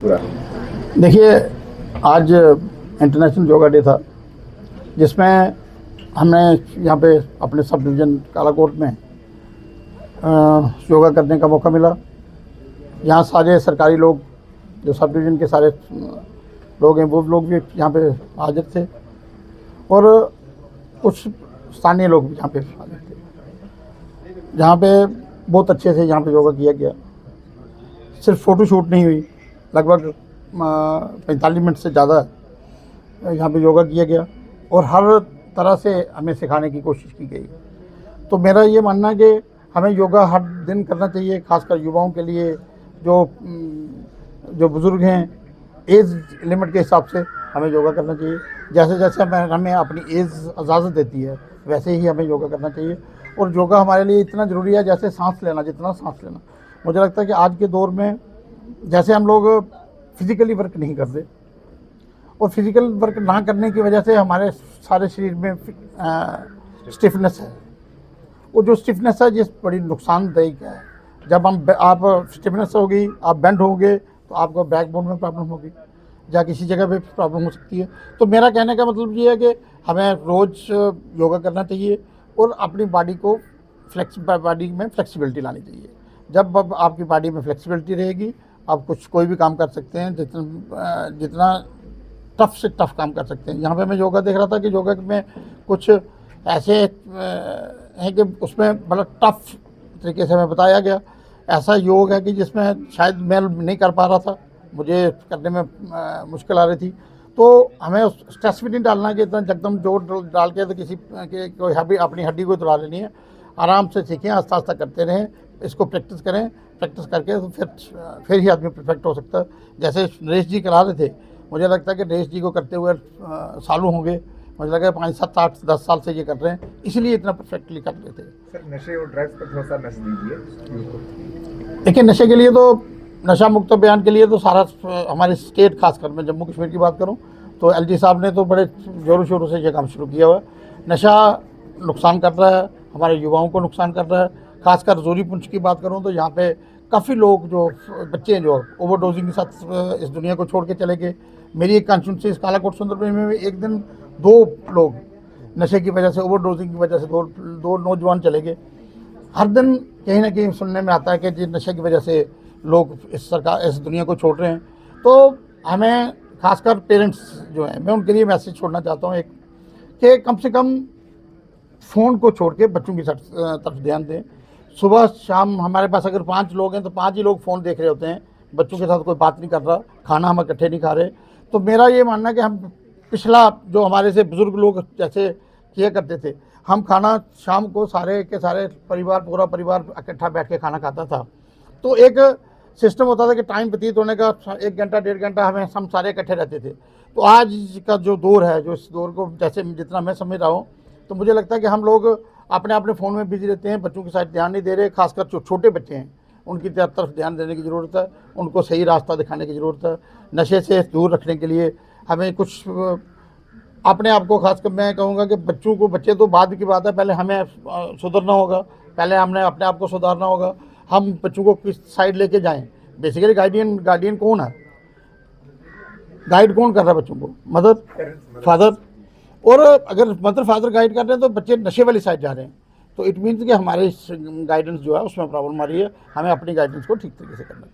देखिए, आज international yoga day था, जिसमें हमें यहाँ पे अपने सब डिवीज़न कालाकोट में योगा करने का मौका मिला। यहाँ सारे सरकारी लोग, जो सब डिवीज़न के सारे लोग हैं, वो लोग भी यहाँ पे हाजिर थे और कुछ स्थानीय लोग भी यहाँ पे हाजिर थे। जहाँ पे बहुत अच्छे से यहाँ पे योगा किया गया। सिर्फ फ़ोटो शूट नहीं हुई, लगभग 45 मिनट से ज़्यादा यहाँ पे योगा किया गया और हर तरह से हमें सिखाने की कोशिश की गई। तो मेरा ये मानना है कि हमें योगा हर दिन करना चाहिए, खासकर युवाओं के लिए, जो बुज़ुर्ग हैं, एज लिमिट के हिसाब से हमें योगा करना चाहिए। जैसे जैसे हमें अपनी एज इजाज़त देती है, वैसे ही हमें योगा करना चाहिए। और योगा हमारे लिए इतना ज़रूरी है जैसे सांस लेना, जितना सांस लेना। मुझे लगता है कि आज के दौर में जैसे हम लोग फिज़िकली वर्क नहीं करते और फिज़िकल वर्क ना करने की वजह से हमारे सारे शरीर में स्टिफनेस है। वो जो स्टिफनेस है, जिस बड़ी नुकसानदायक है। जब आप स्टिफनेस होगी, आप बेंड होंगे, तो आपको बैकबोन में प्रॉब्लम होगी या किसी जगह पे प्रॉब्लम हो सकती है। तो मेरा कहने का मतलब ये है कि हमें रोज़ योगा करना चाहिए और अपनी बॉडी में फ्लेक्सिबिलिटी लानी चाहिए। जब आपकी बॉडी में फ्लेक्सिबिलिटी रहेगी, आप कोई भी काम कर सकते हैं, जितना टफ से टफ काम कर सकते हैं। यहाँ पे मैं योगा देख रहा था कि योगा में कुछ ऐसे हैं कि उसमें बड़ा टफ तरीके से हमें बताया गया। ऐसा योग है कि जिसमें शायद मैं नहीं कर पा रहा था, मुझे करने में मुश्किल आ रही थी। तो हमें स्ट्रेस भी नहीं डालना कि इतना एकदम जोर डाल के तो कोई अपनी हड्डी को तोड़ा लेनी है। आराम से सीखें, आस्ता आस्ता करते रहें, इसको प्रैक्टिस करें। प्रैक्टिस करके तो फिर ही आदमी परफेक्ट हो सकता है। जैसे नरेश जी करा रहे थे, मुझे लगता है कि नरेश जी को करते हुए सालों हो गए। मुझे लगा 5, 7, 8, 10 साल से ये कर रहे हैं, इसलिए इतना परफेक्टली कर रहे थे। सर, नशे और ड्रग्स पर थोड़ा सा मैसेज दीजिए। देखिए, नशे के लिए तो, नशा मुक्त अभियान के लिए तो सारा हमारी स्टेट, खासकर मैं जम्मू कश्मीर की बात करूं तो एलजी साहब ने तो बड़े ज़ोरों शोरों से ये काम शुरू किया हुआ है। नशा नुकसान कर रहा है, हमारे युवाओं को नुकसान कर रहा है। खासकर जोरीपुंज की बात करूं तो यहाँ पे काफ़ी लोग, जो बच्चे हैं, जो ओवरडोजिंग के साथ इस दुनिया को छोड़ के चले गए। मेरी एक कॉन्स्टिट्यूंसी इस कालाकोट सुंदरबनी में एक दिन 2 लोग नशे की वजह से, ओवरडोजिंग की वजह से दो नौजवान चले गए। हर दिन कहीं ना कहीं सुनने में आता है कि जी नशे की वजह से लोग इस दुनिया को छोड़ रहे हैं। तो हमें, खासकर पेरेंट्स जो हैं, मैं उनके लिए मैसेज छोड़ना चाहता हूँ एक, कि कम से कम फ़ोन को छोड़ के बच्चों की तरफ ध्यान दें। सुबह शाम हमारे पास अगर 5 लोग हैं तो 5 ही लोग फ़ोन देख रहे होते हैं, बच्चों के साथ कोई बात नहीं कर रहा, खाना हम इकट्ठे नहीं खा रहे। तो मेरा ये मानना है कि हम पिछला, जो हमारे से बुज़ुर्ग लोग जैसे किया करते थे, हम खाना शाम को सारे के सारे परिवार, पूरा परिवार इकट्ठा बैठ के खाना खाता था। तो एक सिस्टम होता था कि टाइम व्यतीत होने का 1 घंटा 1.5 घंटा हम सारे इकट्ठे रहते थे। तो आज का जो दौर है, जो इस दौर को जैसे जितना मैं समझ रहा हूँ, तो मुझे लगता है कि हम लोग अपने फ़ोन में बिजी रहते हैं, बच्चों के साथ ध्यान नहीं दे रहे। खासकर जो छोटे बच्चे हैं, उनकी तरफ ध्यान देने की ज़रूरत है, उनको सही रास्ता दिखाने की ज़रूरत है। नशे से दूर रखने के लिए हमें कुछ अपने आप को, खासकर मैं कहूँगा कि बच्चे तो बाद की बात है, पहले हमें सुधरना होगा, पहले हमने अपने आप को सुधारना होगा। हम बच्चों को किस साइड लेके जाएं? बेसिकली गार्डियन कौन है? गाइड कौन कर रहा है बच्चों को? Mother, father. और अगर मदर फादर गाइड कर रहे हैं तो बच्चे नशे वाली साइड जा रहे हैं, तो इट मीन्स कि हमारे गाइडेंस जो है उसमें प्रॉब्लम आ रही है। हमें अपनी गाइडेंस को ठीक तरीके से करना चाहिए।